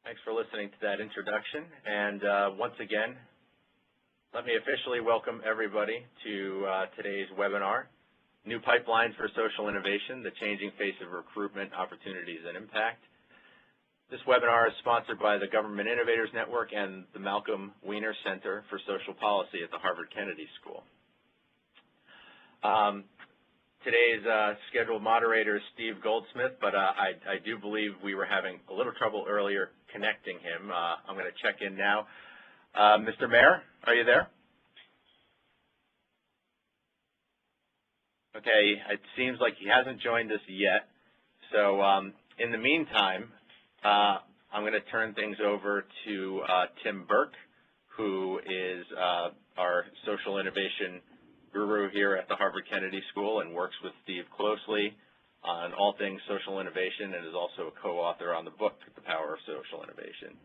Thanks for listening to that introduction. And once again, let me officially welcome everybody to today's webinar, New Pipelines for Social Innovation, the Changing Face of Recruitment, Opportunities, and Impact. This webinar is sponsored by the Government Innovators Network and the Malcolm Weiner Center for Social Policy at the Harvard Kennedy School. Today's scheduled moderator is Steve Goldsmith, but I do believe we were having a little trouble earlier connecting him. I'm going to check in now. Mr. Mayor, are you there? Okay, it seems like he hasn't joined us yet. So in the meantime, I'm going to turn things over to Tim Burke, who is our social innovation guru here at the Harvard Kennedy School and works with Steve closely on all things social innovation and is also a co-author on the book, The Power of Social Innovation.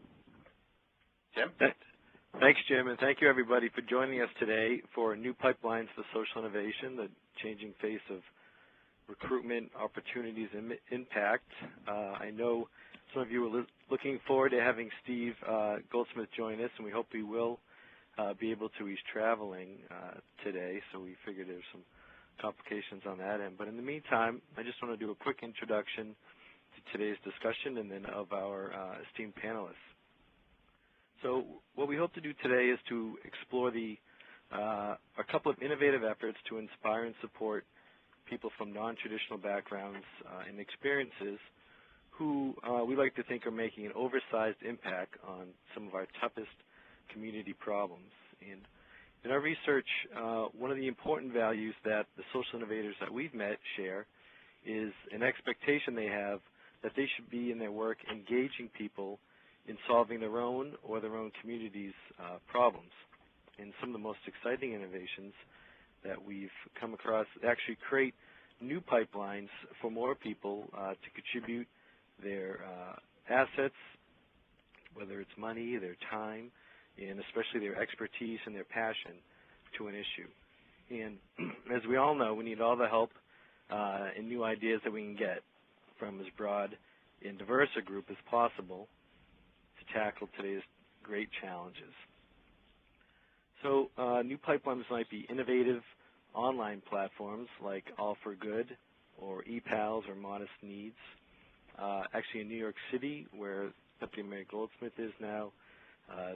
Tim? Thanks, Jim, and thank you, everybody, for joining us today for New Pipelines for Social Innovation, the changing face of recruitment, opportunities, and impact. I know some of you are looking forward to having Steve Goldsmith join us, and we hope he will be able to. He's traveling today, so we figured there's some complications on that end. But in the meantime, I just want to do a quick introduction to today's discussion and then of our esteemed panelists. So what we hope to do today is to explore a couple of innovative efforts to inspire and support people from non-traditional backgrounds and experiences who we like to think are making an oversized impact on some of our toughest community problems. And in our research, one of the important values that the social innovators that we've met share is an expectation they have that they should be in their work engaging people in solving their own or their own community's problems. And some of the most exciting innovations that we've come across actually create new pipelines for more people to contribute their assets, whether it's money, their time, and especially their expertise and their passion to an issue. And as we all know, we need all the help and new ideas that we can get from as broad and diverse a group as possible to tackle today's great challenges. So new pipelines might be innovative online platforms like All for Good or ePals or Modest Needs. Actually in New York City, where Deputy Mayor Goldsmith is now,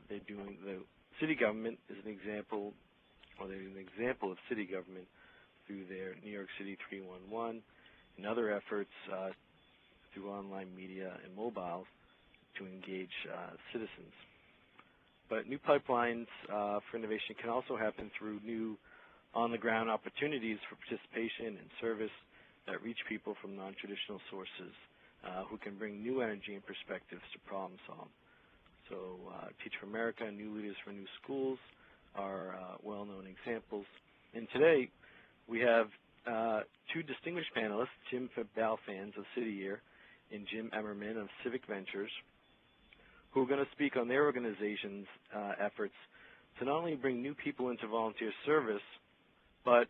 they're doing the city government is an example, or they're an example of city government through their New York City 311 and other efforts through online media and mobile to engage citizens. But new pipelines for innovation can also happen through new on-the-ground opportunities for participation and service that reach people from non-traditional sources who can bring new energy and perspectives to problem solve. So Teach for America and New Leaders for New Schools are well-known examples. And today we have two distinguished panelists, Jim Balfanz of City Year and Jim Emerman of Civic Ventures, who are going to speak on their organization's efforts to not only bring new people into volunteer service, but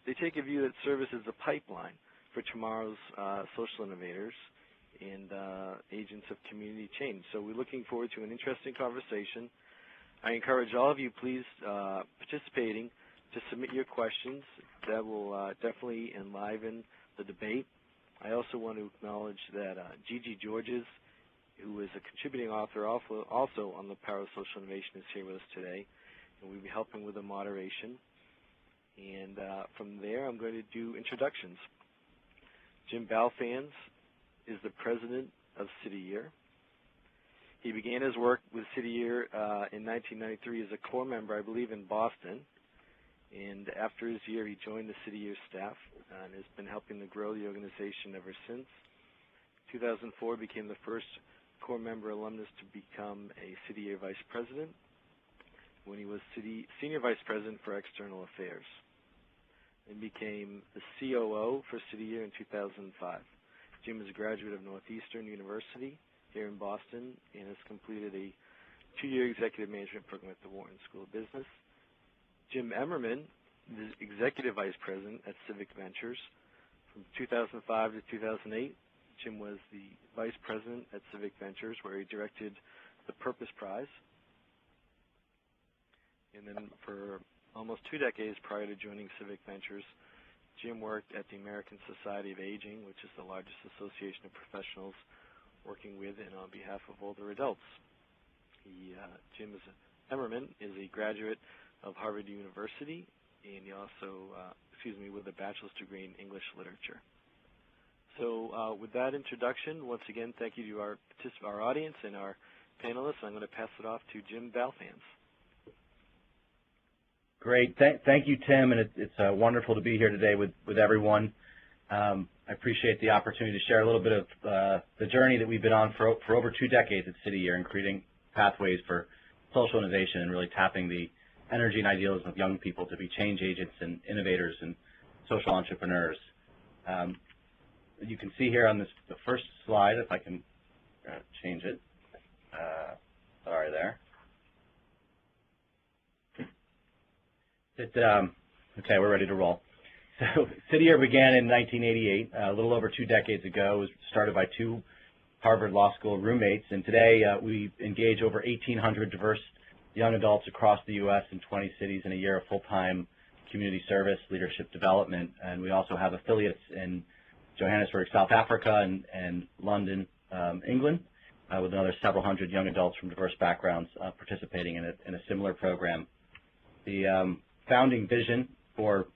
they take a view that service is a pipeline for tomorrow's social innovators and agents of community change. So we're looking forward to an interesting conversation. I encourage all of you, please, participating, to submit your questions. That will definitely enliven the debate. I also want to acknowledge that Gigi Georges, who is a contributing author also on the Power of Social Innovation, is here with us today, and we'll be helping with the moderation. And from there, I'm going to do introductions. Jim Balfanz is the president of City Year. He began his work with City Year in 1993 as a core member, I believe, in Boston. And after his year, he joined the City Year staff and has been helping to grow the organization ever since. 2004 became the first core member alumnus to become a City Year vice president when he was senior vice president for external affairs, and became the COO for City Year in 2005. Jim is a graduate of Northeastern University here in Boston and has completed a 2-year executive management program at the Wharton School of Business. Jim Emerman is executive vice president at Civic Ventures. From 2005 to 2008, Jim was the vice president at Civic Ventures, where he directed the Purpose Prize. And then for almost 2 decades prior to joining Civic Ventures, Jim worked at the American Society of Aging, which is the largest association of professionals working with and on behalf of older adults. Jim Emerman is a graduate of Harvard University, and he also, with a bachelor's degree in English literature. So with that introduction, once again, thank you to our audience and our panelists. I'm going to pass it off to Jim Balfanz. Great. Thank you, Tim, and it's wonderful to be here today with everyone. I appreciate the opportunity to share a little bit of the journey that we've been on for over 2 decades at City Year in creating pathways for social innovation and really tapping the energy and idealism of young people to be change agents and innovators and social entrepreneurs. You can see here on the first slide, if I can change it. Sorry there. Okay, we're ready to roll. So City Year began in 1988, a little over 2 decades ago. It was started by 2 Harvard Law School roommates, and today we engage over 1,800 diverse young adults across the U.S. in 20 cities in a year of full-time community service, leadership development, and we also have affiliates in Johannesburg, South Africa, and London, England, with another several hundred young adults from diverse backgrounds participating in a similar program. The founding vision for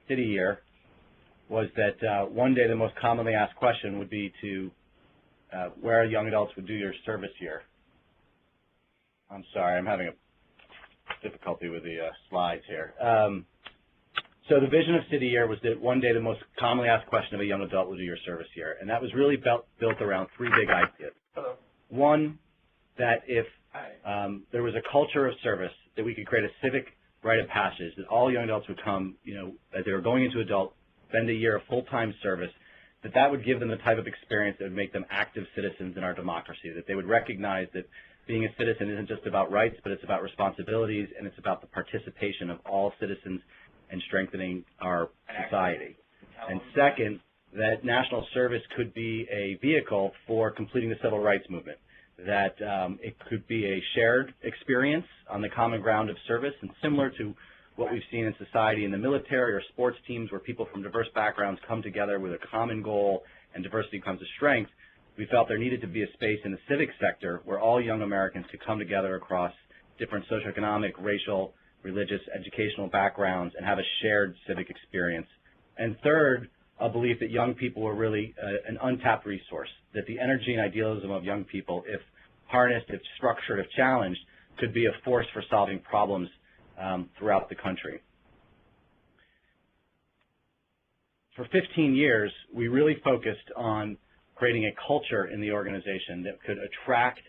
City Year was that one day the most commonly asked question would be to where young adults would do your service year. I'm sorry, I'm having a difficulty with the slides here. So the vision of City Year was that one day the most commonly asked question of a young adult would do your service year, and that was really built around 3 big ideas. Hello. One, that if there was a culture of service, that we could create a civic rite of passage, that all young adults would come, as they were going into adult, spend a year of full-time service, that would give them the type of experience that would make them active citizens in our democracy, that they would recognize that being a citizen isn't just about rights, but it's about responsibilities, and it's about the participation of all citizens and strengthening our society. And second, that national service could be a vehicle for completing the civil rights movement, that it could be a shared experience on the common ground of service, and similar to what we've seen in society in the military or sports teams where people from diverse backgrounds come together with a common goal and diversity comes to strength, we felt there needed to be a space in the civic sector where all young Americans could come together across different socioeconomic, racial, religious, educational backgrounds and have a shared civic experience. And third, a belief that young people were really an untapped resource, that the energy and idealism of young people, if harnessed, if structured, if challenged, could be a force for solving problems throughout the country. For 15 years, we really focused on creating a culture in the organization that could attract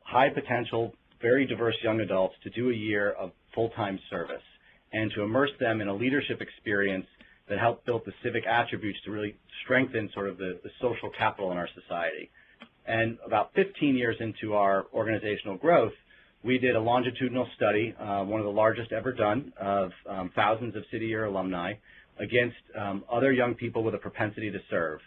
high potential, very diverse young adults to do a year of full-time service and to immerse them in a leadership experience that helped build the civic attributes to really strengthen sort of the social capital in our society. And about 15 years into our organizational growth, we did a longitudinal study, one of the largest ever done, of thousands of City Year alumni against other young people with a propensity to serve.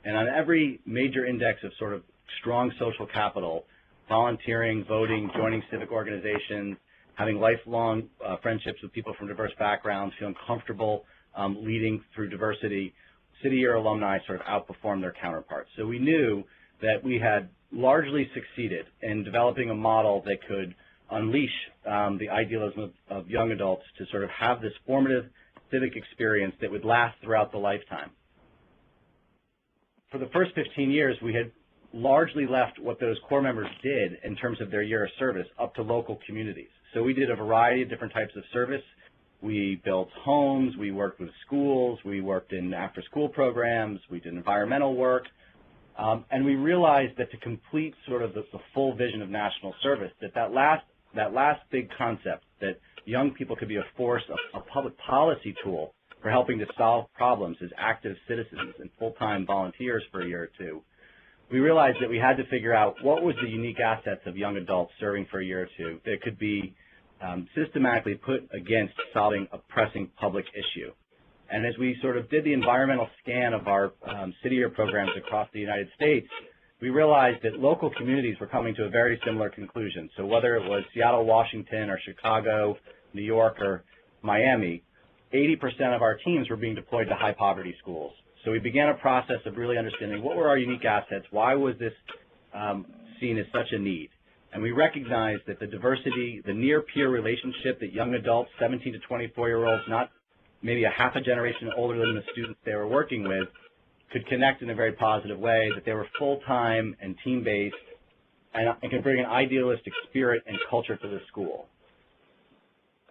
And on every major index of sort of strong social capital, volunteering, voting, joining civic organizations, having lifelong friendships with people from diverse backgrounds, feeling comfortable leading through diversity, City Year alumni sort of outperformed their counterparts. So we knew that we had largely succeeded in developing a model that could unleash the idealism of young adults to sort of have this formative civic experience that would last throughout the lifetime. For the first 15 years, we had largely left what those core members did in terms of their year of service up to local communities. So we did a variety of different types of service. We built homes, we worked with schools, we worked in after-school programs, we did environmental work, and we realized that to complete sort of the full vision of national service, that last big concept, that young people could be a force, a public policy tool for helping to solve problems as active citizens and full-time volunteers for a year or two, we realized that we had to figure out what was the unique assets of young adults serving for a year or two that could be systematically put against solving a pressing public issue. And as we sort of did the environmental scan of our city year programs across the United States, we realized that local communities were coming to a very similar conclusion. So whether it was Seattle, Washington, or Chicago, New York, or Miami, 80% of our teams were being deployed to high poverty schools. So we began a process of really understanding what were our unique assets, why was this seen as such a need. And we recognized that the diversity, the near-peer relationship that young adults, 17 to 24-year-olds, not maybe a half a generation older than the students they were working with, could connect in a very positive way, that they were full-time and team-based, and could bring an idealistic spirit and culture to the school.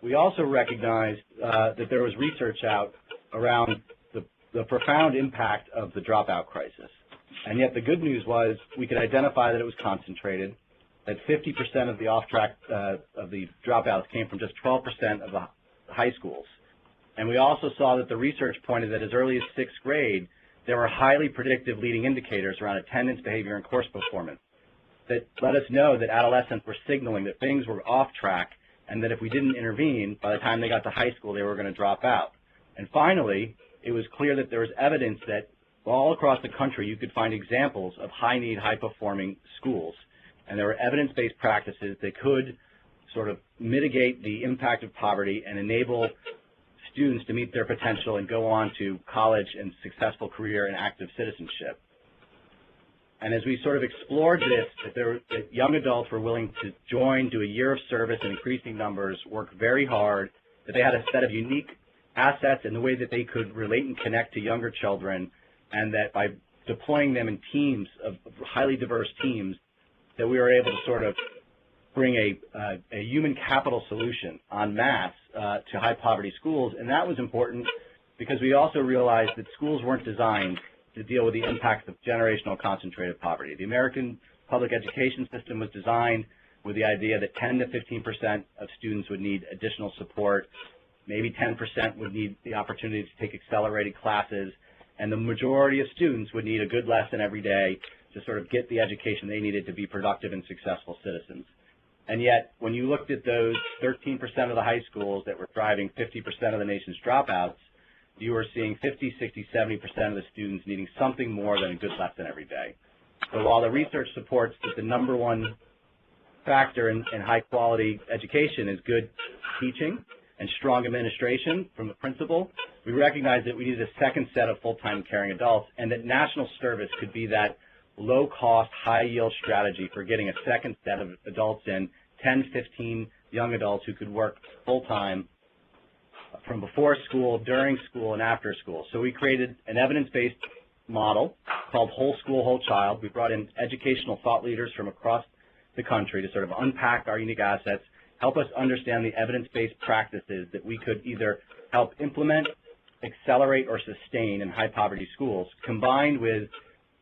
We also recognized that there was research out around the profound impact of the dropout crisis. And yet the good news was we could identify that it was concentrated, that 50% of the off-track of the dropouts came from just 12% of the high schools. And we also saw that the research pointed that as early as 6th grade, there were highly predictive leading indicators around attendance, behavior, and course performance that let us know that adolescents were signaling that things were off track and that if we didn't intervene, by the time they got to high school, they were going to drop out. And finally, it was clear that there was evidence that all across the country you could find examples of high-need, high-performing schools. And there were evidence-based practices that could sort of mitigate the impact of poverty and enable students to meet their potential and go on to college and successful career and active citizenship. And as we sort of explored this, that young adults were willing to join, do a year of service in increasing numbers, work very hard, that they had a set of unique assets in the way that they could relate and connect to younger children, and that by deploying them in teams of highly diverse teams, that we were able to sort of bring a human capital solution en masse to high poverty schools. And that was important because we also realized that schools weren't designed to deal with the impacts of generational concentrated poverty. The American public education system was designed with the idea that 10 to 15% of students would need additional support, maybe 10% would need the opportunity to take accelerated classes, and the majority of students would need a good lesson every day to sort of get the education they needed to be productive and successful citizens. And yet, when you looked at those 13% of the high schools that were driving 50% of the nation's dropouts, you were seeing 50, 60, 70% of the students needing something more than a good lesson every day. So while the research supports that the number one factor in high-quality education is good teaching and strong administration from the principal, we recognize that we needed a second set of full-time caring adults, and that national service could be that low-cost, high-yield strategy for getting a second set of adults in, 10, 15 young adults who could work full-time from before school, during school, and after school. So we created an evidence-based model called Whole School, Whole Child. We brought in educational thought leaders from across the country to sort of unpack our unique assets, help us understand the evidence-based practices that we could either help implement, accelerate, or sustain in high-poverty schools, combined with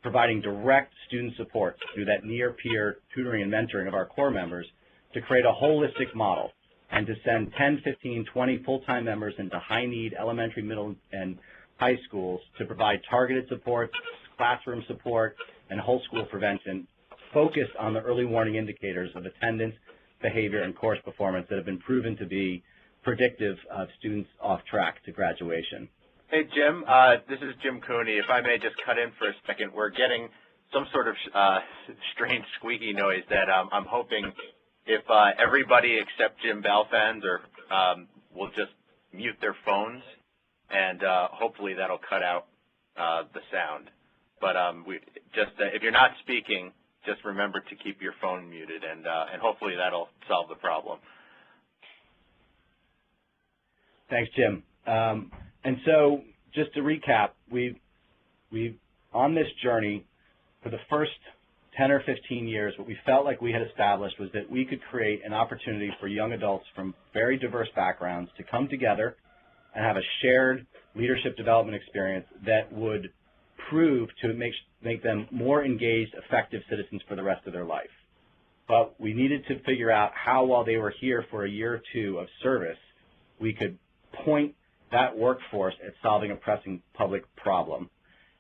providing direct student support through that near-peer tutoring and mentoring of our core members to create a holistic model and to send 10, 15, 20 full-time members into high-need elementary, middle, and high schools to provide targeted support, classroom support, and whole school prevention focused on the early warning indicators of attendance, behavior, and course performance that have been proven to be predictive of students off track to graduation. Hey, Jim, this is Jim Cooney. If I may just cut in for a second, we're getting some sort of strange squeaky noise that I'm hoping if everybody except Jim Balfanz will just mute their phones, and hopefully that'll cut out the sound. But if you're not speaking, just remember to keep your phone muted, and hopefully that'll solve the problem. Thanks, Jim. And so, just to recap, we've on this journey for the first 10 or 15 years, what we felt like we had established was that we could create an opportunity for young adults from very diverse backgrounds to come together and have a shared leadership development experience that would prove to make them more engaged, effective citizens for the rest of their life. But we needed to figure out how, while they were here for a year or two of service, we could point that workforce at solving a pressing public problem.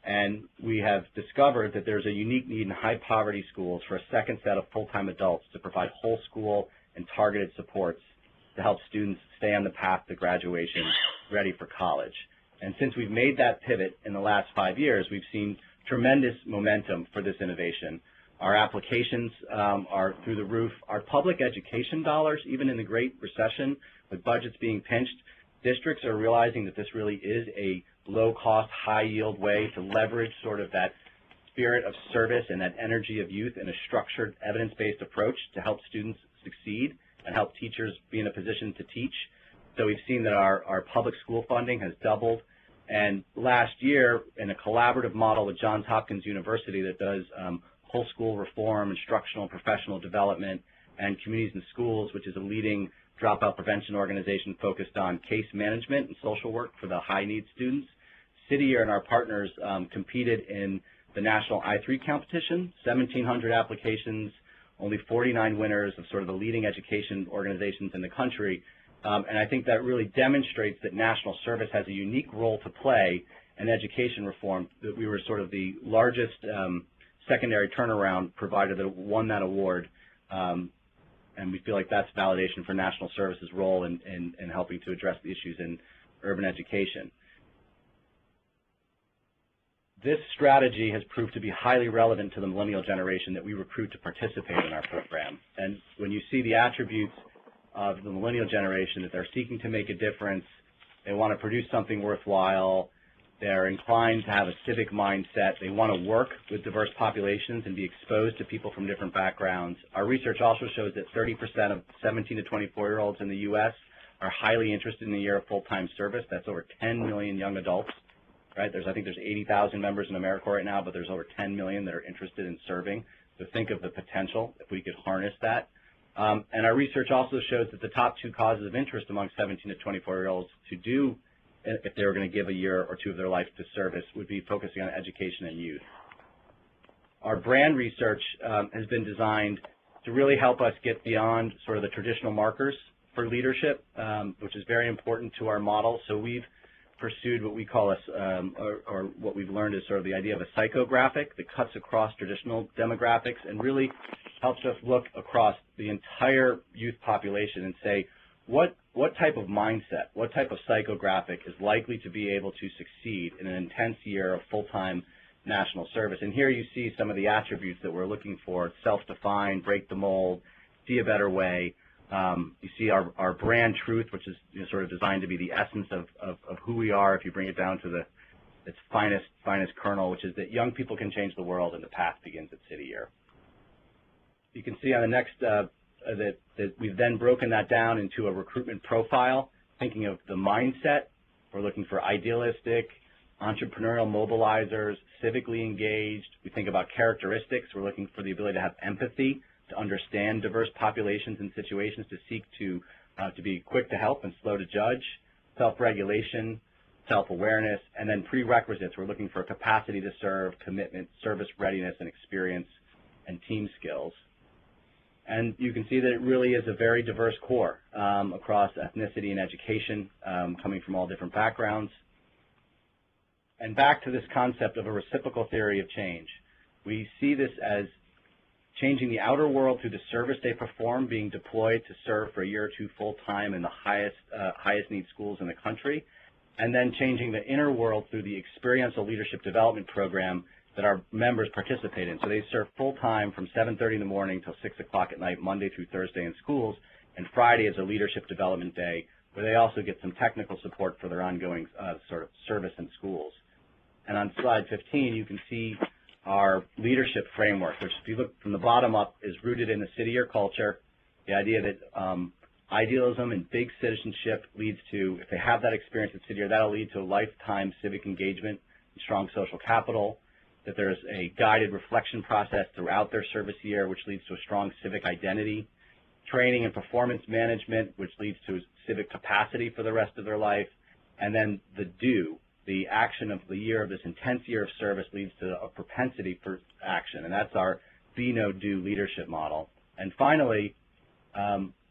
And we have discovered that there's a unique need in high poverty schools for a second set of full-time adults to provide whole school and targeted supports to help students stay on the path to graduation ready for college. And since we've made that pivot in the last 5 years, we've seen tremendous momentum for this innovation. Our applications are through the roof. Our public education dollars, even in the Great Recession, with budgets being pinched, districts are realizing that this really is a low-cost, high-yield way to leverage sort of that spirit of service and that energy of youth in a structured, evidence-based approach to help students succeed and help teachers be in a position to teach. So we've seen that our public school funding has doubled. And last year, in a collaborative model with Johns Hopkins University that does whole school reform, instructional and professional development, and Communities in Schools, which is a leading dropout prevention organization focused on case management and social work for the high-need students. City Year and our partners competed in the national I3 competition, 1,700 applications, only 49 winners of sort of the leading education organizations in the country. And I think that really demonstrates that national service has a unique role to play in education reform, that we were sort of the largest secondary turnaround provider that won that award. And we feel like that's validation for national services' role in helping to address the issues in urban education. This strategy has proved to be highly relevant to the millennial generation that we recruit to participate in our program. And when you see the attributes of the millennial generation, that they're seeking to make a difference, they want to produce something worthwhile, they're inclined to have a civic mindset, they want to work with diverse populations and be exposed to people from different backgrounds. Our research also shows that 30% of 17 to 24-year-olds in the U.S. are highly interested in a year of full-time service. That's over 10 million young adults. Right? I think there's 80,000 members in AmeriCorps right now, but there's over 10 million that are interested in serving. So think of the potential if we could harness that. And our research also shows that the top 2 causes of interest among 17 to 24-year-olds to do, if they were going to give a year or 2 of their life to service, would be focusing on education and youth. Our brand research has been designed to really help us get beyond sort of the traditional markers for leadership, which is very important to our model. So we've pursued what we call or what we've learned is sort of the idea of a psychographic that cuts across traditional demographics and really helps us look across the entire youth population and say, what type of mindset, what type of psychographic is likely to be able to succeed in an intense year of full-time national service? And here you see some of the attributes that we're looking for: self-defined, break the mold, see a better way. You see our brand truth, which is sort of designed to be the essence of who we are if you bring it down to its finest kernel, which is that young people can change the world and the path begins at City Year. You can see on the next that we've then broken that down into a recruitment profile, thinking of the mindset. We're looking for idealistic, entrepreneurial mobilizers, civically engaged. We think about characteristics. We're looking for the ability to have empathy, to understand diverse populations and situations, to seek to be quick to help and slow to judge, self-regulation, self-awareness, and then prerequisites. We're looking for capacity to serve, commitment, service readiness, and experience, and team skills. And you can see that it really is a very diverse core across ethnicity and education, coming from all different backgrounds. And back to this concept of a reciprocal theory of change. We see this as changing the outer world through the service they perform, being deployed to serve for a year or 2 full-time in the highest need schools in the country, and then changing the inner world through the experiential leadership development program that our members participate in. So they serve full-time from 7:30 in the morning till 6 o'clock at night, Monday through Thursday in schools, and Friday is a leadership development day where they also get some technical support for their ongoing sort of service in schools. And on slide 15, you can see our leadership framework, which if you look from the bottom up is rooted in the City Year culture, the idea that idealism and big citizenship leads to, if they have that experience at City Year, that'll lead to a lifetime civic engagement and strong social capital, that there's a guided reflection process throughout their service year, which leads to a strong civic identity, training and performance management, which leads to civic capacity for the rest of their life, and then the action of the year, of this intense year of service, leads to a propensity for action, and that's our be, no, do leadership model. And finally,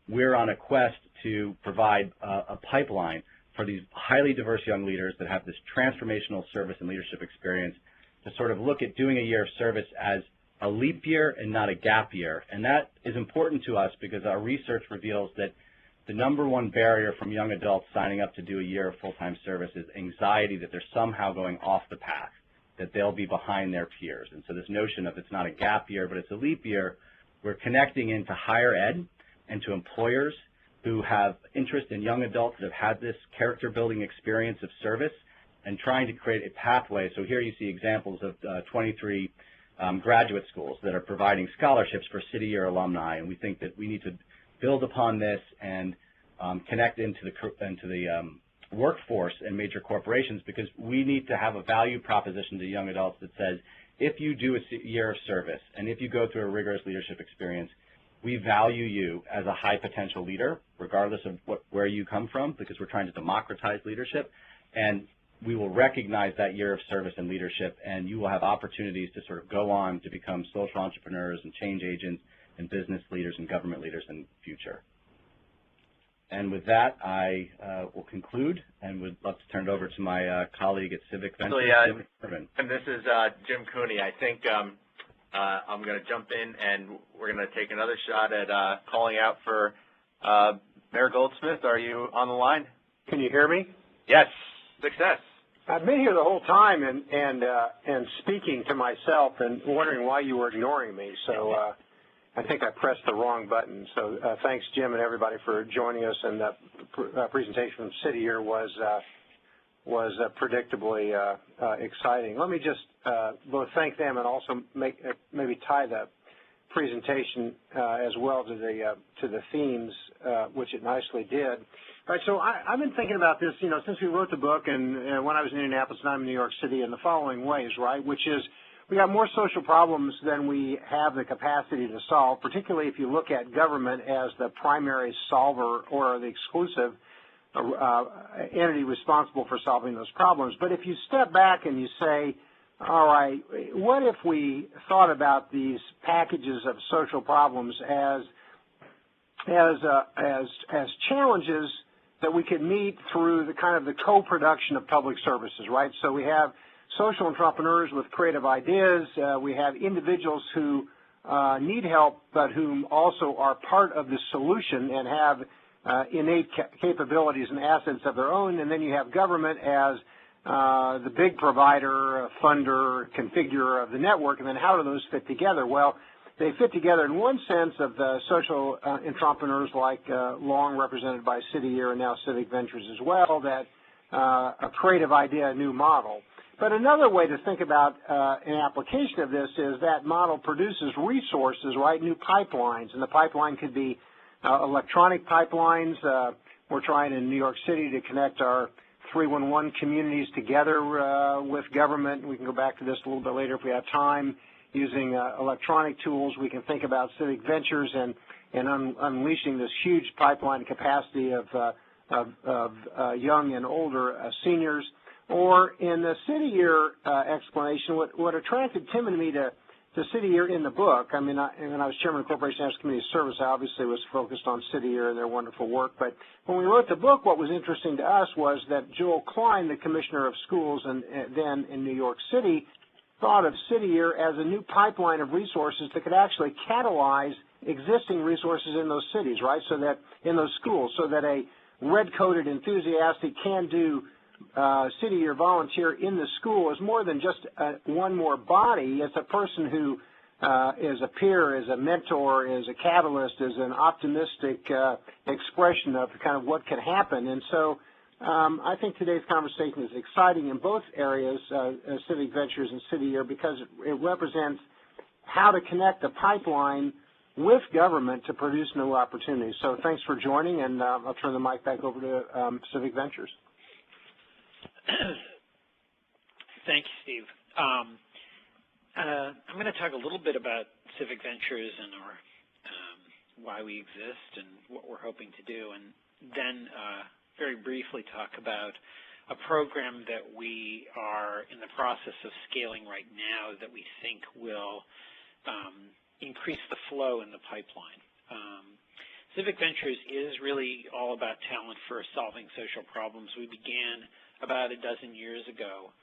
we're on a quest to provide a pipeline for these highly diverse young leaders that have this transformational service and leadership experience to sort of look at doing a year of service as a leap year and not a gap year. And that is important to us because our research reveals that the number one barrier from young adults signing up to do a year of full-time service is anxiety that they're somehow going off the path, that they'll be behind their peers. And so this notion of it's not a gap year, but it's a leap year, we're connecting into higher ed and to employers who have interest in young adults that have had this character-building experience of service and trying to create a pathway. So here you see examples of 23 graduate schools that are providing scholarships for City Year alumni, and we think that we need to build upon this and connect into the workforce and major corporations, because we need to have a value proposition to young adults that says, if you do a year of service and if you go through a rigorous leadership experience, we value you as a high potential leader, regardless of where you come from, because we're trying to democratize leadership, and we will recognize that year of service and leadership, and you will have opportunities to sort of go on to become social entrepreneurs and change agents and business leaders and government leaders in the future. And with that, I will conclude and would love to turn it over to my colleague at Civic Ventures, Jim Emerman. And this is Jim Cooney. I think I'm going to jump in and we're going to take another shot at calling out for Mayor Goldsmith. Are you on the line? Can you hear me? Yes. Success. I've been here the whole time and speaking to myself and wondering why you were ignoring me. So I think I pressed the wrong button. So thanks, Jim, and everybody for joining us. And that presentation from City Year was predictably exciting. Let me just both thank them and also maybe tie the presentation as well to the themes, which it nicely did. All right, so I've been thinking about this, since we wrote the book and when I was in Indianapolis and I'm in New York City in the following ways, right, which is we got more social problems than we have the capacity to solve, particularly if you look at government as the primary solver or the exclusive entity responsible for solving those problems. But if you step back and you say, all right, what if we thought about these packages of social problems as challenges that we could meet through the kind of the co-production of public services, right? So we have social entrepreneurs with creative ideas. We have individuals who need help, but whom also are part of the solution and have innate capabilities and assets of their own. And then you have government as the big provider, funder, configurer of the network. And then how do those fit together? Well, they fit together in one sense of the social entrepreneurs like long represented by City Year and now Civic Ventures as well, that a creative idea, a new model. But another way to think about an application of this is that model produces resources, right, new pipelines. And the pipeline could be electronic pipelines. We're trying in New York City to connect our 311 communities together with government. We can go back to this a little bit later if we have time. Using electronic tools, we can think about Civic Ventures and unleashing this huge pipeline capacity of young and older seniors. Or in the City Year explanation, what attracted Tim and me to City Year in the book, I mean, when I was chairman of the Corporation National Community Service, I obviously was focused on City Year and their wonderful work. But when we wrote the book, what was interesting to us was that Joel Klein, the commissioner of schools and then in New York City, thought of City Year as a new pipeline of resources that could actually catalyze existing resources in those cities, right? So that in those schools, so that a red-coated, enthusiastic, can-do City Year volunteer in the school is more than just one more body. It's a person who is a peer, is a mentor, is a catalyst, is an optimistic expression of kind of what can happen. And so I think today's conversation is exciting in both areas, Civic Ventures and City Year, because it represents how to connect the pipeline with government to produce new opportunities. So thanks for joining, and I'll turn the mic back over to Civic Ventures. Thank you, Steve. I'm going to talk a little bit about Civic Ventures and our why we exist and what we're hoping to do, and then very briefly talk about a program that we are in the process of scaling right now that we think will increase the flow in the pipeline. Civic Ventures is really all about talent for solving social problems. We began about a dozen years ago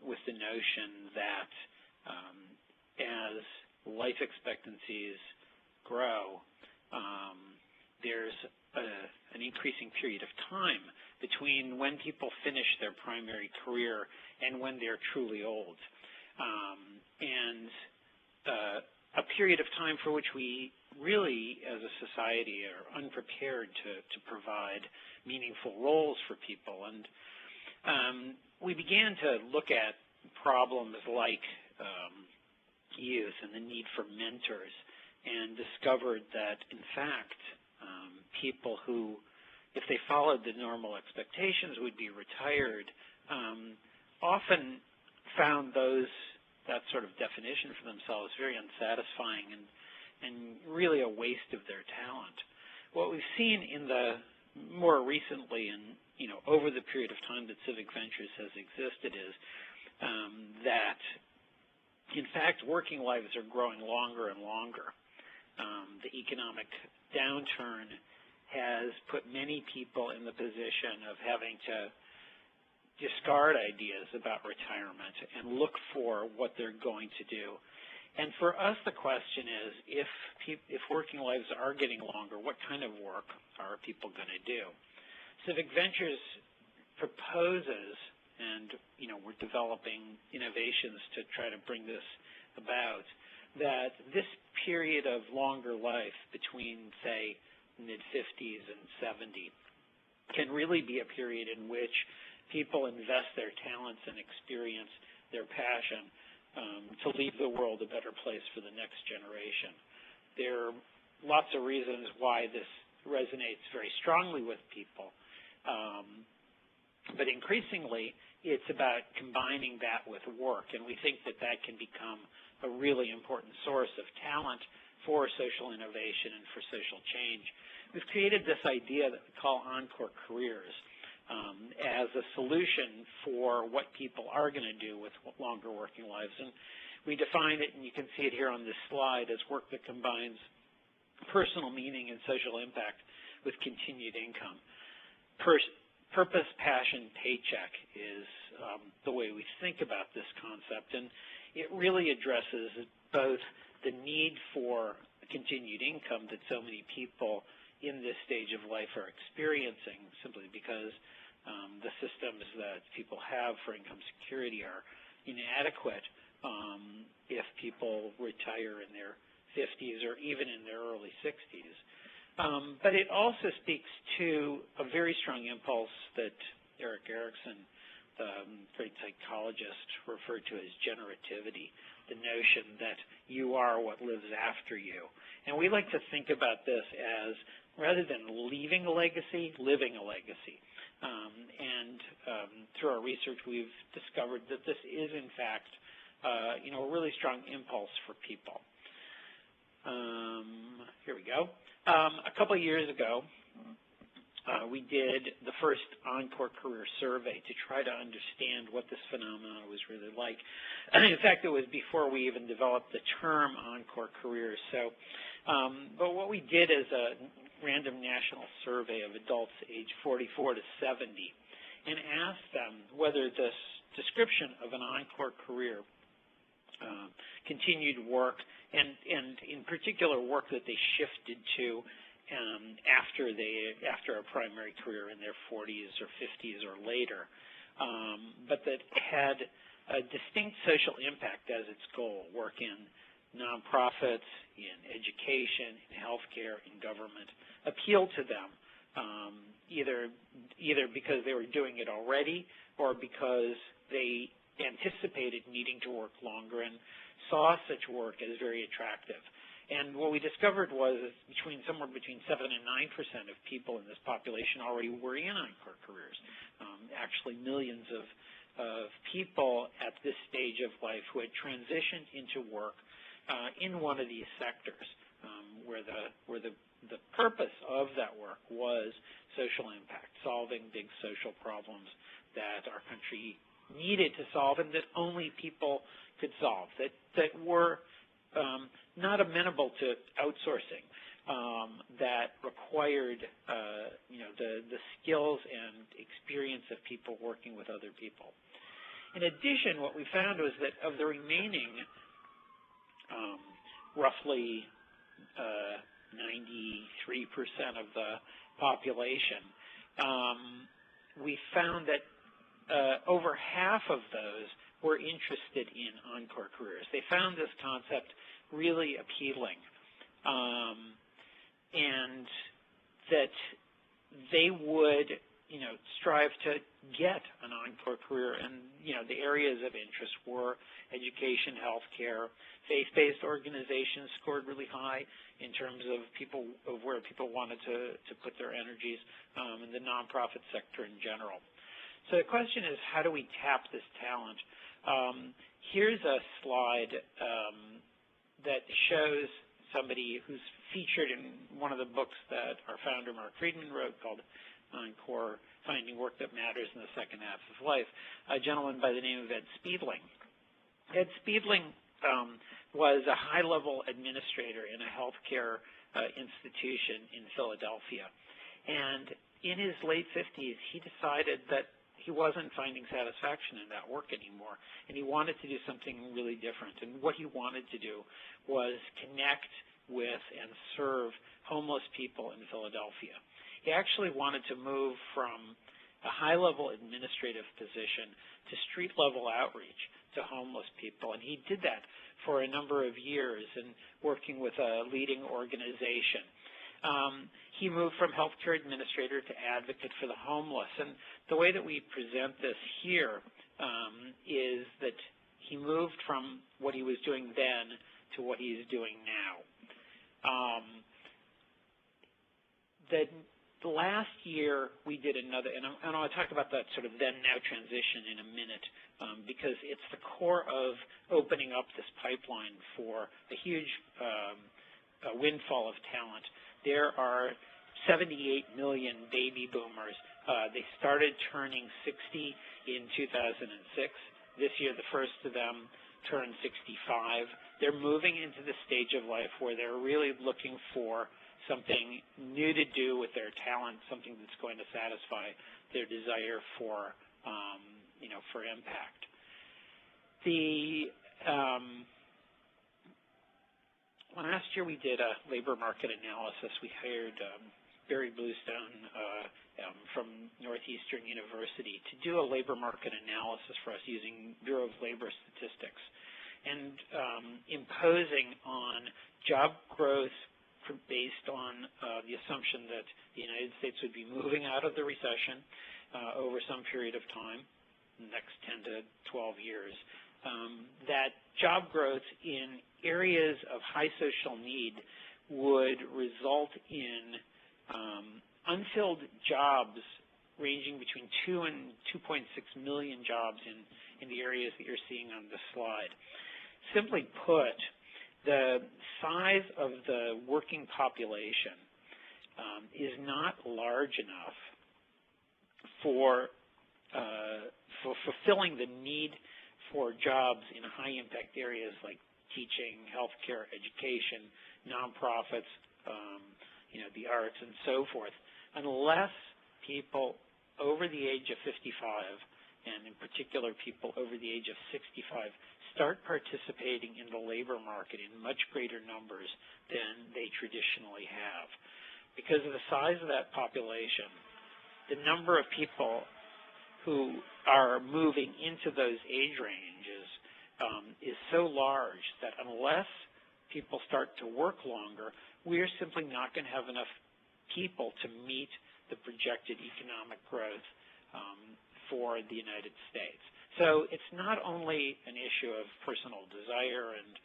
with the notion that as life expectancies grow, there's an increasing period of time between when people finish their primary career and when they're truly old. A period of time for which we really, as a society, are unprepared to provide meaningful roles for people. And we began to look at problems like youth and the need for mentors, and discovered that, in fact, people who, if they followed the normal expectations, would be retired, often found that sort of definition for themselves very unsatisfying and really a waste of their talent. What we've seen in the more recently and over the period of time that Civic Ventures has existed is that, in fact, working lives are growing longer and longer. The economic downturn has put many people in the position of having to discard ideas about retirement and look for what they're going to do. And for us, the question is, if working lives are getting longer, what kind of work are people going to do? Civic Ventures proposes, and we're developing innovations to try to bring this about, that this period of longer life between, say, mid-50s and 70 can really be a period in which people invest their talents and experience, their passion, to leave the world a better place for the next generation. There are lots of reasons why this resonates very strongly with people, but increasingly it's about combining that with work, and we think that that can become a really important source of talent for social innovation and for social change. We've created this idea that we call ENCORE Careers as a solution for what people are going to do with longer working lives. And we define it, and you can see it here on this slide, as work that combines personal meaning and social impact with continued income. Purpose, passion, paycheck is the way we think about this concept, and it really addresses both the need for continued income that so many people in this stage of life are experiencing, simply because the systems that people have for income security are inadequate if people retire in their 50s or even in their early 60s. But it also speaks to a very strong impulse that Erik Erikson, the great psychologist, referred to as generativity, the notion that you are what lives after you. And we like to think about this as, rather than leaving a legacy, living a legacy. Through our research, we've discovered that this is, in fact, a really strong impulse for people. Here we go. A couple of years ago, we did the first ENCORE Career Survey to try to understand what this phenomenon was really like. In fact, it was before we even developed the term ENCORE Careers. So, but what we did is a random national survey of adults aged 44 to 70 and asked them whether this description of an ENCORE career, continued work, and in particular work that they shifted to after a primary career in their 40s or 50s or later, but that had a distinct social impact as its goal, work in nonprofits, in education, in healthcare, in government, appealed to them, either because they were doing it already or because they anticipated needing to work longer and saw such work as very attractive. And what we discovered was somewhere between 7 and 9% of people in this population already were in ENCORE careers. Actually, millions of people at this stage of life who had transitioned into work in one of these sectors, where the purpose of that work was social impact, solving big social problems that our country needed to solve and that only people could solve, that were not amenable to outsourcing, that required the skills and experience of people working with other people. In addition, what we found was that of the remaining roughly 93% of the population, we found that over half of those were interested in ENCORE careers. They found this concept really appealing, and that they would, strive to get an ENCORE career. And, the areas of interest were education, healthcare, faith-based organizations scored really high in terms of where people wanted to put their energies, and the nonprofit sector in general. So the question is, how do we tap this talent? Here's a slide that shows somebody who's featured in one of the books that our founder, Mark Friedman, wrote called ENCORE, Finding Work That Matters in the Second Half of Life, a gentleman by the name of Ed Spiedling. Ed Spiedling was a high-level administrator in a healthcare institution in Philadelphia. And in his late 50s, he decided that he wasn't finding satisfaction in that work anymore, and he wanted to do something really different. And what he wanted to do was connect with and serve homeless people in Philadelphia. He actually wanted to move from a high-level administrative position to street-level outreach to homeless people, and he did that for a number of years and working with a leading organization. He moved from healthcare administrator to advocate for the homeless, and the way that we present this here is that he moved from what he was doing then to what he's doing now. The last year we did another, and I'll talk about that sort of then-now transition in a minute, because it's the core of opening up this pipeline for a huge windfall of talent. There are 78 million baby boomers. They started turning 60 in 2006. This year, the first of them turned 65. They're moving into the stage of life where they're really looking for something new to do with their talent, something that's going to satisfy their desire for, for impact. Last year we did a labor market analysis. We hired Barry Bluestone from Northeastern University to do a labor market analysis for us using Bureau of Labor statistics, and imposing on job growth based on the assumption that the United States would be moving out of the recession over some period of time, the next 10 to 12 years, that job growth in areas of high social need would result in unfilled jobs ranging between 2 and 2.6 million jobs in the areas that you're seeing on the slide. Simply put, the size of the working population is not large enough for fulfilling the need for jobs in high-impact areas like teaching, healthcare, education, nonprofits, the arts, and so forth, unless people over the age of 55, and in particular people over the age of 65, start participating in the labor market in much greater numbers than they traditionally have. Because of the size of that population, the number of people who are moving into those age ranges is so large that unless people start to work longer, we're simply not going to have enough people to meet the projected economic growth for the United States. So it's not only an issue of personal desire and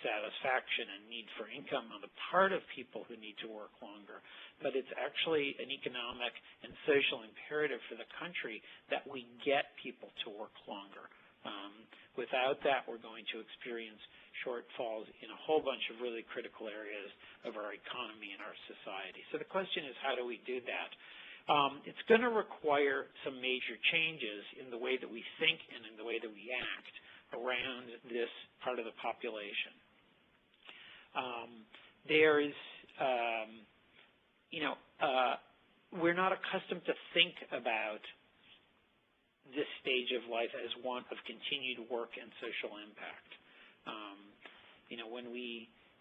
satisfaction and need for income on the part of people who need to work longer, but it's actually an economic and social imperative for the country that we get people to work longer. Without that, we're going to experience shortfalls in a whole bunch of really critical areas of our economy and our society. So the question is, how do we do that? It's going to require some major changes in the way that we think and in the way that we act around this part of the population. We're not accustomed to think about this stage of life as one of continued work and social impact.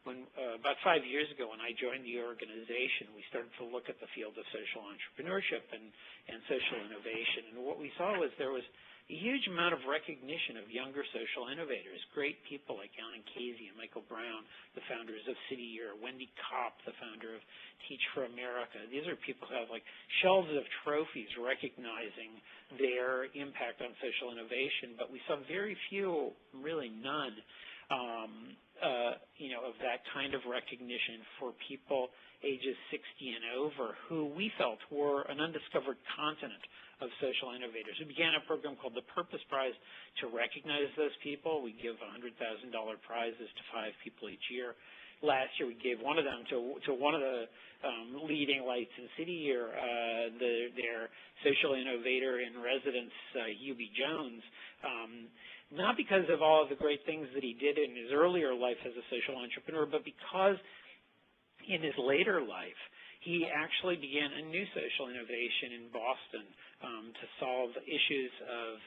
about 5 years ago when I joined the organization, we started to look at the field of social entrepreneurship and social innovation. And what we saw was there was a huge amount of recognition of younger social innovators, great people like Jan Casey and Michael Brown, the founders of City Year, Wendy Kopp, the founder of Teach for America. These are people who have like shelves of trophies recognizing their impact on social innovation, but we saw very few, really none, of that kind of recognition for people ages 60 and over who we felt were an undiscovered continent of social innovators. We began a program called the Purpose Prize to recognize those people. We give $100,000 prizes to 5 people each year. Last year, we gave one of them to one of the leading lights in City Year, their social innovator in residence, Hubie Jones, not because of all of the great things that he did in his earlier life as a social entrepreneur, but because in his later life, he actually began a new social innovation in Boston to solve issues of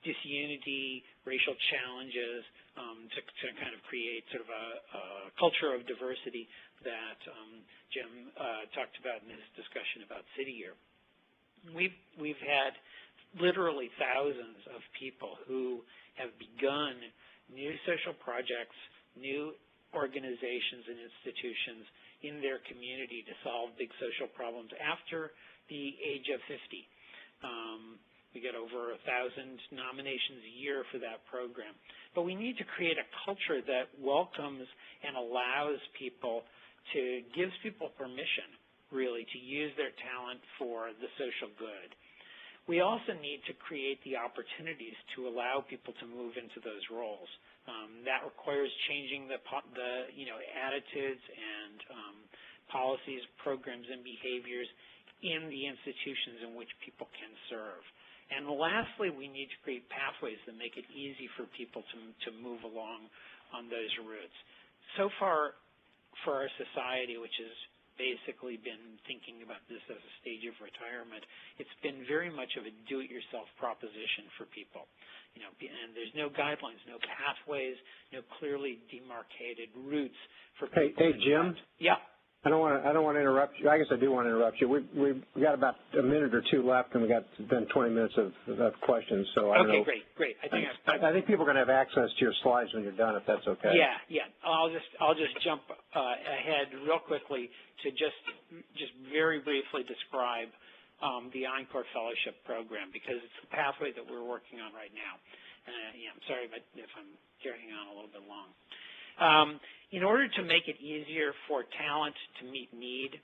disunity, racial challenges, to kind of create sort of a culture of diversity that Jim talked about in his discussion about City Year. We've had literally thousands of people who have begun new social projects, new organizations and institutions in their community to solve big social problems after the age of 50. We get over 1,000 nominations a year for that program. But we need to create a culture that welcomes and allows people gives people permission, really, to use their talent for the social good. We also need to create the opportunities to allow people to move into those roles. That requires changing the attitudes and policies, programs, and behaviors in the institutions in which people can serve. And lastly, we need to create pathways that make it easy for people to move along on those routes. So far, for our society, which has basically been thinking about this as a stage of retirement, it's been very much of a do-it-yourself proposition for people. And there's no guidelines, no pathways, no clearly demarcated routes for people. Hey, Jim? Yeah. I don't want to interrupt you. I guess I do want to interrupt you. We've got about a minute or two left, and we got then 20 minutes of questions. So I don't know. Okay, great. I think people are going to have access to your slides when you're done, if that's okay. Yeah. I'll just jump ahead real quickly to just very briefly describe the ENCORE Fellowship Program, because it's the pathway that we're working on right now. I'm sorry if I'm carrying on a little bit long. In order to make it easier for talent to meet need,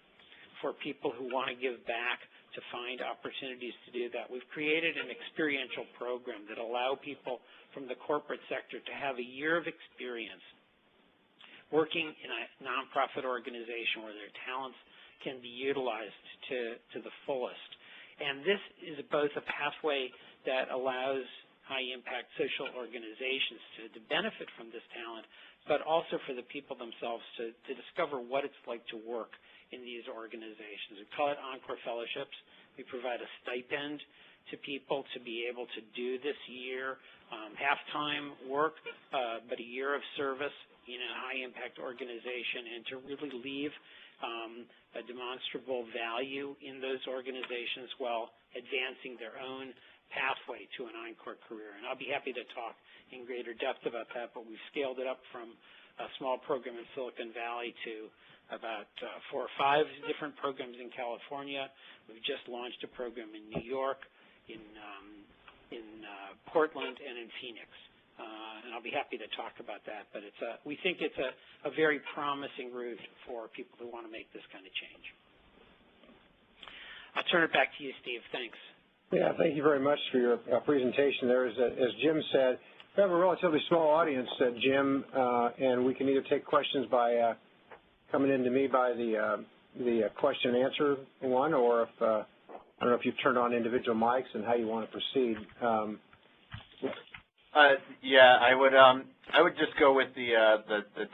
for people who want to give back, to find opportunities to do that, we've created an experiential program that allow people from the corporate sector to have a year of experience working in a nonprofit organization where their talents can be utilized to the fullest. And this is both a pathway that allows high-impact social organizations to benefit from this talent, but also for the people themselves to discover what it's like to work in these organizations. We call it ENCORE Fellowships. We provide a stipend to people to be able to do this year, half-time work, but a year of service in a high-impact organization, and to really leave a demonstrable value in those organizations while advancing their own pathway to an ENCORE career. And I'll be happy to talk in greater depth about that, but we've scaled it up from a small program in Silicon Valley to about 4 or 5 different programs in California. We've just launched a program in New York, in Portland, and in Phoenix. And I'll be happy to talk about that, but we think it's a very promising route for people who want to make this kind of change. I'll turn it back to you, Steve. Thanks. Yeah, thank you very much for your presentation there. As Jim said, we have a relatively small audience, Jim, and we can either take questions by coming in to me by the question and answer one, or if I don't know if you've turned on individual mics and how you want to proceed. Yeah, I would just go with the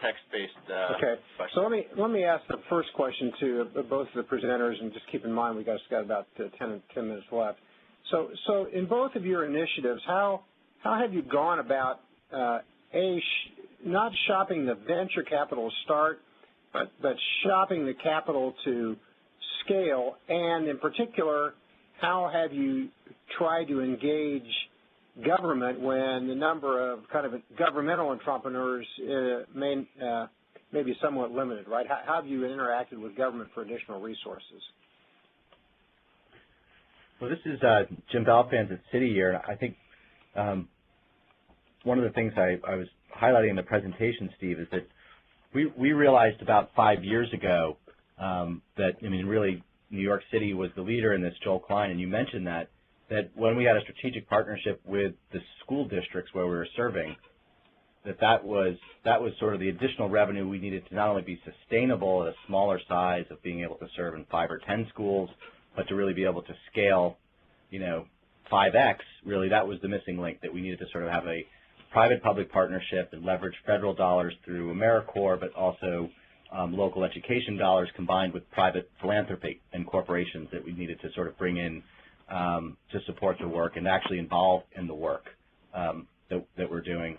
text-based okay. question. So let me ask the first question to both of the presenters, and just keep in mind we got about 10 minutes left. So in both of your initiatives, how have you gone about not shopping the venture capital to start, but shopping the capital to scale, and in particular, how have you tried to engage government when the number of kind of governmental entrepreneurs may be somewhat limited, right? How have you interacted with government for additional resources? Well, this is Jim Balfanz at City here. I think one of the things I was highlighting in the presentation, Steve, is that we realized about 5 years ago that, I mean, really New York City was the leader in this, Joel Klein, and you mentioned that when we had a strategic partnership with the school districts where we were serving, that was sort of the additional revenue we needed to not only be sustainable at a smaller size of being able to serve in 5 or 10 schools, but to really be able to scale, 5X, really that was the missing link, that we needed to sort of have a private-public partnership and leverage federal dollars through ENCORE, but also local education dollars combined with private philanthropy and corporations that we needed to sort of bring in to support the work and actually involve in the work that we're doing.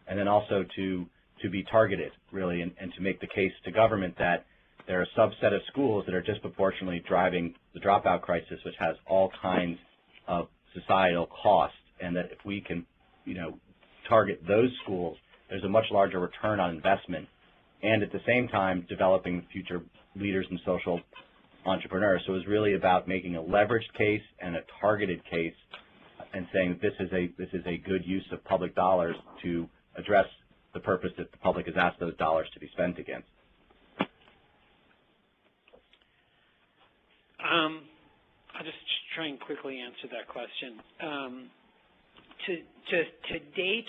And then also to be targeted, really, and to make the case to government that there are a subset of schools that are disproportionately driving the dropout crisis, which has all kinds of societal costs, and that if we can, target those schools, there's a much larger return on investment, and at the same time developing future leaders and social entrepreneurs. So it was really about making a leveraged case and a targeted case, and saying this is a good use of public dollars to address the purpose that the public has asked those dollars to be spent against. I'll just try and quickly answer that question. To date,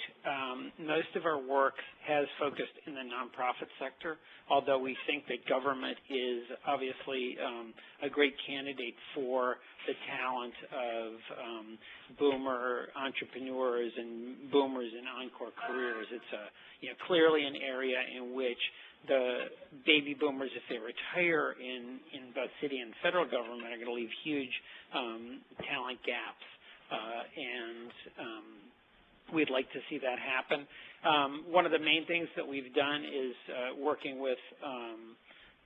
most of our work has focused in the nonprofit sector, although we think that government is obviously a great candidate for the talent of boomer entrepreneurs and boomers in ENCORE careers. It's clearly an area in which the baby boomers, if they retire in both city and federal government, are going to leave huge talent gaps. We'd like to see that happen. One of the main things that we've done is working with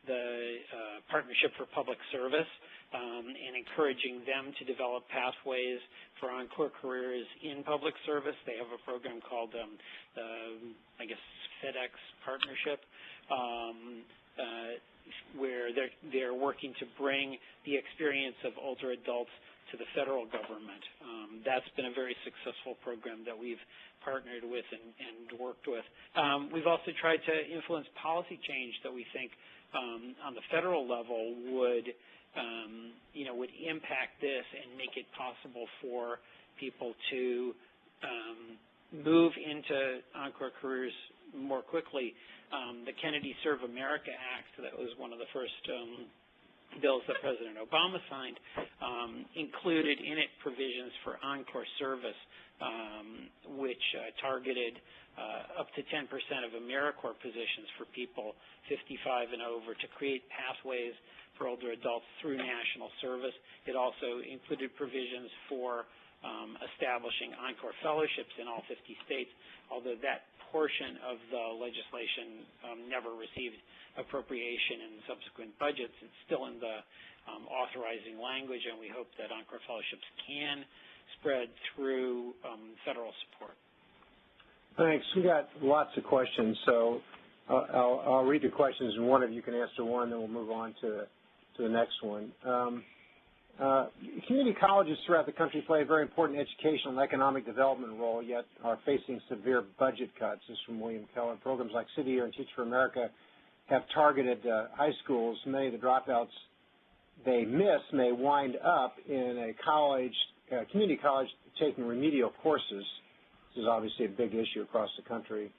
the Partnership for Public Service and encouraging them to develop pathways for ENCORE careers in public service. They have a program called FedEx Partnership, where they're working to bring the experience of older adults to the federal government. That's been a very successful program that we've partnered with and worked with. We've also tried to influence policy change that we think on the federal level would impact this and make it possible for people to move into ENCORE careers more quickly. The Kennedy Serve America Act, that was one of the first bills that President Obama signed, included in it provisions for ENCORE service, which targeted up to 10% of AmeriCorps positions for people 55 and over to create pathways for older adults through national service. It also included provisions for establishing ENCORE fellowships in all 50 states, although that portion of the legislation never received appropriation in subsequent budgets. It's still in the authorizing language, and we hope that ENCORE fellowships can spread through federal support. Thanks. We got lots of questions, so I'll read the questions, and one of you can answer one, then we'll move on to the next one. Community colleges throughout the country play a very important educational and economic development role, yet are facing severe budget cuts. This is from William Keller. Programs like City Year and Teach for America have targeted high schools. Many of the dropouts they miss may wind up in a community college taking remedial courses. This is obviously a big issue across the country.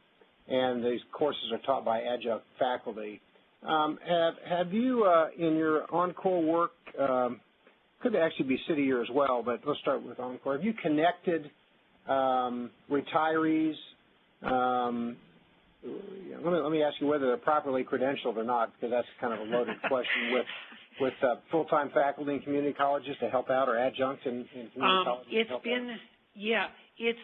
And these courses are taught by adjunct faculty. Have you, in your ENCORE work, could actually be City Year as well, but let's start with ENCORE. Have you connected retirees? Let me ask you whether they're properly credentialed or not, because that's kind of a loaded question, with full-time faculty in community colleges to help out, or adjuncts in community colleges? It's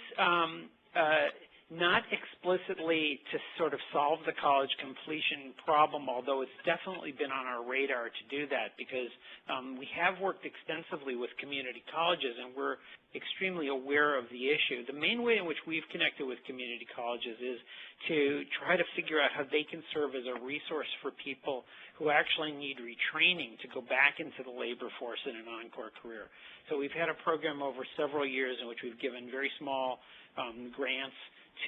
not explicitly to sort of solve the college completion problem, although it's definitely been on our radar to do that, because we have worked extensively with community colleges and we're extremely aware of the issue. The main way in which we've connected with community colleges is to try to figure out how they can serve as a resource for people who actually need retraining to go back into the labor force in an ENCORE career. So we've had a program over several years in which we've given very small grants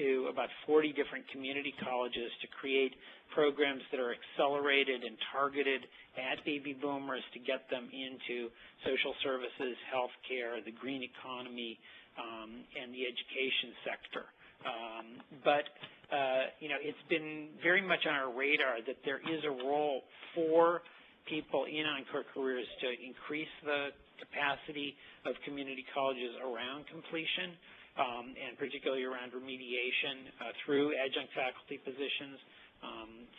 to about 40 different community colleges to create programs that are accelerated and targeted at baby boomers to get them into social services, healthcare, the green economy, and the education sector. It's been very much on our radar that there is a role for people in ENCORE careers to increase the capacity of community colleges around completion, and particularly around remediation through adjunct faculty positions.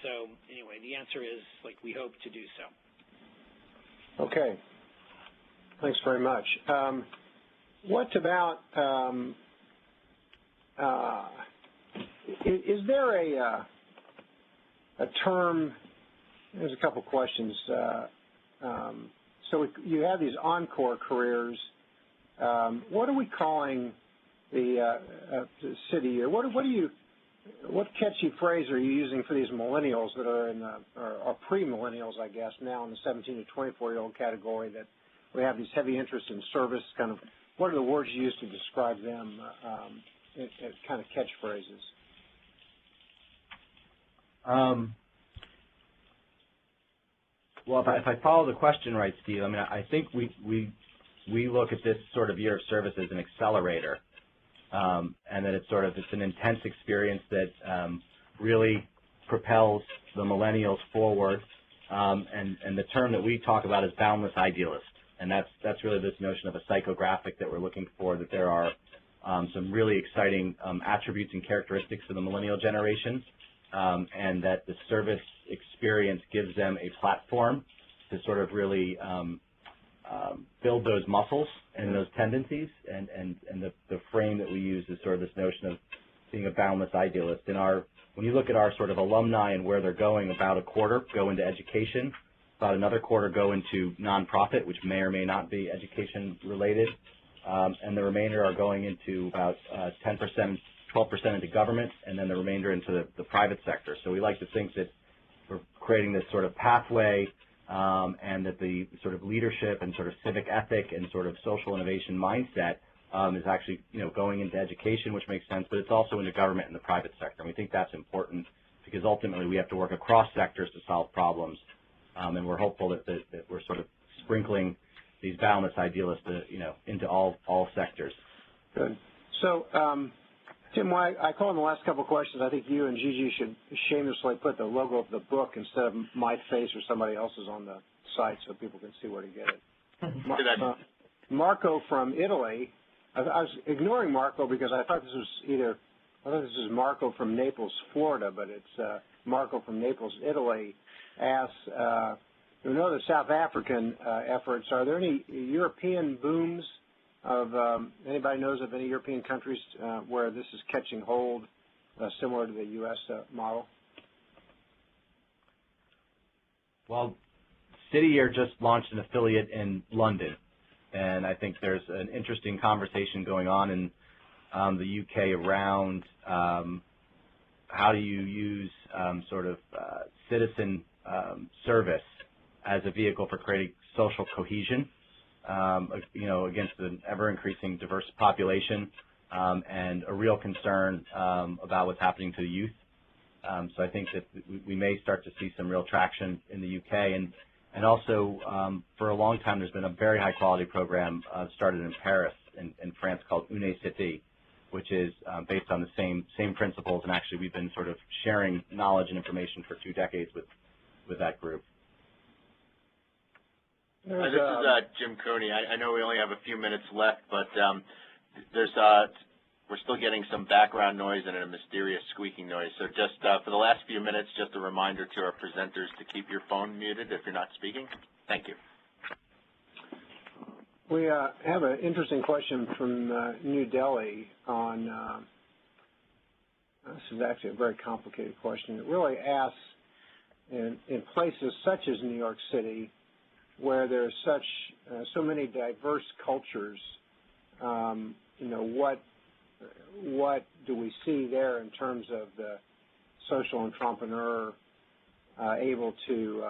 So anyway, the answer is, we hope to do so. Okay. Thanks very much. What about, is there a term, there's a couple questions. So you have these ENCORE careers. What are we calling the city year? What catchy phrase are you using for these millennials that are in the, or pre-millennials, I guess, now in the 17 to 24-year-old category that we have these heavy interest in service? Kind of, what are the words you use to describe them as kind of catchphrases? Well, if I follow the question right, Steve, I mean, I think we look at this sort of year of service as an accelerator. And that it's an intense experience that really propels the millennials forward. And the term that we talk about is boundless idealist. And that's really this notion of a psychographic that we're looking for, that there are some really exciting attributes and characteristics of the millennial generation, and that the service experience gives them a platform to sort of really build those muscles and those tendencies, and the frame that we use is sort of this notion of being a boundless idealist. When you look at our sort of alumni and where they're going, about a quarter go into education, about another quarter go into nonprofit, which may or may not be education related, and the remainder are going into about 10%, 12% into government, and then the remainder into the private sector. So we like to think that we're creating this sort of pathway, and that the sort of leadership and sort of civic ethic and sort of social innovation mindset is actually, going into education, which makes sense, but it's also into government and the private sector. And we think that's important because ultimately we have to work across sectors to solve problems, and we're hopeful that we're sort of sprinkling these boundless idealists, into all sectors. Good. So, Tim, I call in the last couple of questions. I think you and Gigi should shamelessly put the logo of the book instead of my face or somebody else's on the site so people can see where to get it. Marco from Italy. I was ignoring Marco because I thought this was Marco from Naples, Florida, but it's Marco from Naples, Italy. Asks, we know the South African efforts. Are there any European booms of anybody knows of any European countries where this is catching hold, similar to the U.S. Model? Well, City Year just launched an affiliate in London, and I think there's an interesting conversation going on in the U.K. around how do you use citizen service as a vehicle for creating social cohesion, against an ever-increasing diverse population, and a real concern about what's happening to the youth. So I think that we may start to see some real traction in the UK, and also for a long time there's been a very high-quality program started in Paris in France called Une Cité, which is based on the same principles, and actually we've been sort of sharing knowledge and information for 2 decades with that group. This is Jim Cooney. I know we only have a few minutes left, but we're still getting some background noise and a mysterious squeaking noise. So just for the last few minutes, just a reminder to our presenters to keep your phone muted if you're not speaking. Thank you. We have an interesting question from New Delhi on this is actually a very complicated question. It really asks, in places such as New York City, where there's so many diverse cultures, what do we see there in terms of the social entrepreneur able to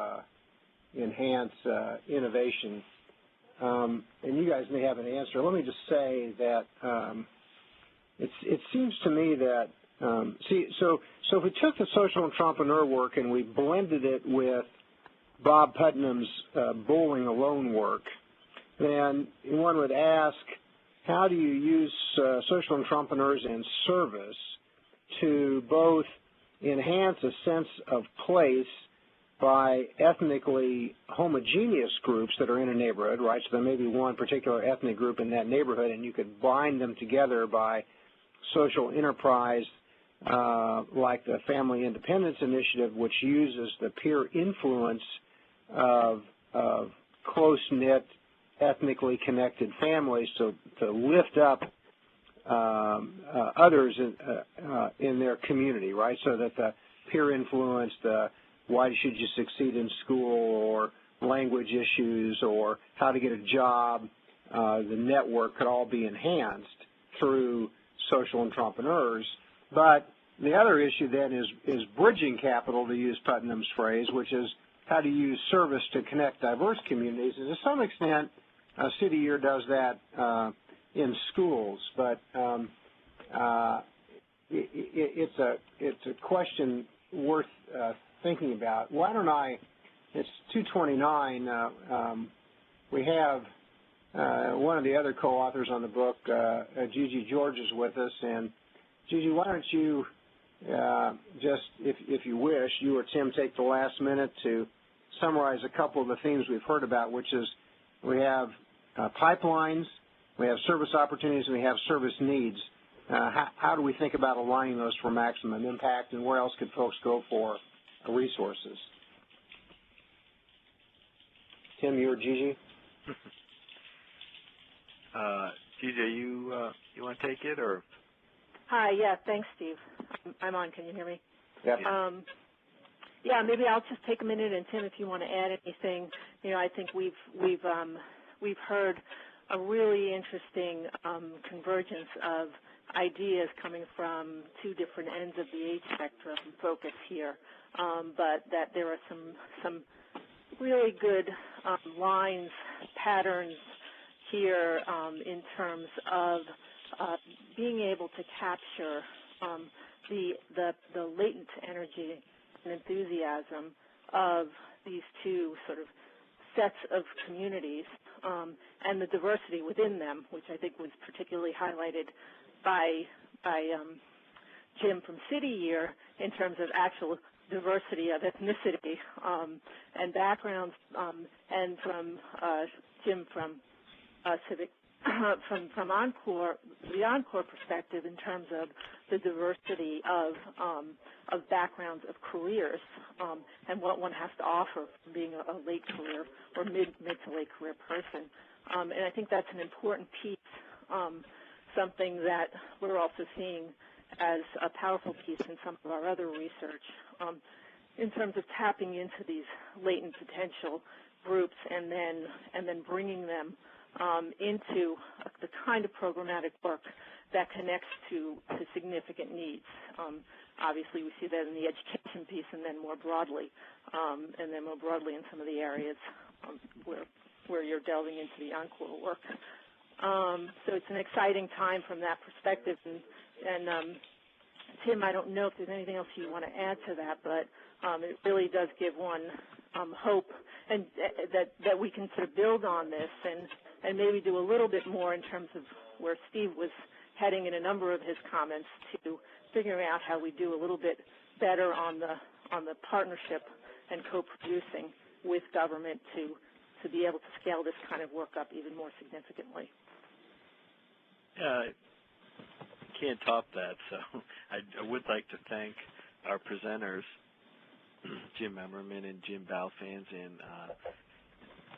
enhance innovation? And you guys may have an answer. Let me just say that it seems to me that so if we took the social entrepreneur work and we blended it with Bob Putnam's bowling alone work, then one would ask, how do you use social entrepreneurs and service to both enhance a sense of place by ethnically homogeneous groups that are in a neighborhood, right? So there may be one particular ethnic group in that neighborhood, and you could bind them together by social enterprise like the Family Independence Initiative, which uses the peer influence of close-knit, ethnically connected families to lift up others in their community, right? So that the peer influence, the why should you succeed in school, or language issues, or how to get a job, the network could all be enhanced through social entrepreneurs. But the other issue then is bridging capital, to use Putnam's phrase, which is how to use service to connect diverse communities. And to some extent, City Year does that in schools, but it's a question worth thinking about. Why don't it's 2:29. We have one of the other co-authors on the book, Gigi George, is with us. And Gigi, why don't you just, if you wish, you or Tim take the last minute to summarize a couple of the themes we've heard about, which is we have pipelines, we have service opportunities, and we have service needs. How do we think about aligning those for maximum impact, and where else could folks go for resources? Tim, you or Gigi? Gigi, you want to take it, or? Hi, yeah, thanks, Steve. I'm on. Can you hear me? Yep. Yeah, maybe I'll just take a minute, and Tim, if you want to add anything, I think we've heard a really interesting convergence of ideas coming from two different ends of the age spectrum focus here, but that there are some really good lines, patterns here in terms of being able to capture the latent energy and enthusiasm of these two sort of sets of communities and the diversity within them, which I think was particularly highlighted by Jim from City Year in terms of actual diversity of ethnicity and backgrounds, and from Jim from Civic, from ENCORE, the ENCORE perspective in terms of the diversity of backgrounds of careers and what one has to offer from being a late career or mid to late career person. And I think that's an important piece, something that we're also seeing as a powerful piece in some of our other research in terms of tapping into these latent potential groups and then bringing them into the kind of programmatic work that connects to significant needs. Obviously, we see that in the education piece, and then more broadly, in some of the areas where you're delving into the ENCORE work. So it's an exciting time from that perspective. And Tim, I don't know if there's anything else you want to add to that, but it really does give one hope, and that we can sort of build on this and maybe do a little bit more in terms of where Steve was heading in a number of his comments, to figuring out how we do a little bit better on the partnership and co-producing with government to be able to scale this kind of work up even more significantly. Yeah, I can't top that. So I would like to thank our presenters, Jim Emerman and Jim Balfanz and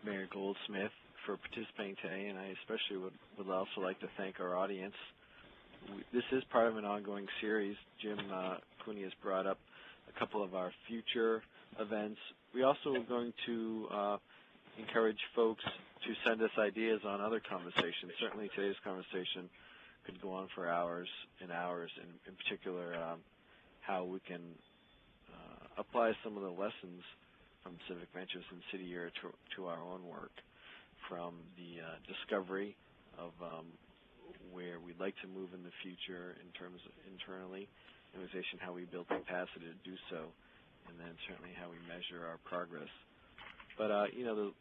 Mayor Goldsmith, for participating today, and I especially would also like to thank our audience this is part of an ongoing series. Jim Cooney has brought up a couple of our future events. We also are going to encourage folks to send us ideas on other conversations. Certainly today's conversation could go on for hours and hours, and in particular how we can apply some of the lessons from Civic Ventures and City Year to our own work, from the discovery of where we'd like to move in the future in terms of internally, organization, how we build capacity to do so, and then certainly how we measure our progress. But, there's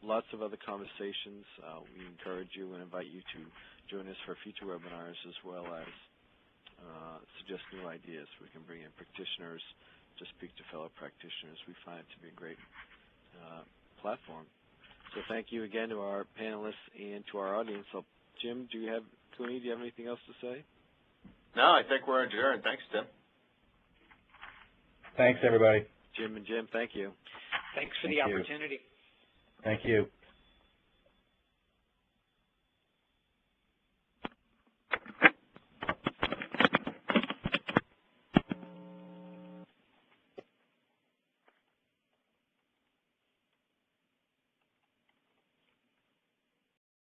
lots of other conversations. We encourage you and invite you to join us for future webinars, as well as suggest new ideas. We can bring in practitioners to speak to fellow practitioners. We find it to be a great platform. So thank you again to our panelists and to our audience. So, Jim, Cooney, do you have anything else to say? No, I think we're adjourned. Thanks, Tim. Thanks, everybody. Jim and Jim, thank you. Thanks for the opportunity. Thank you.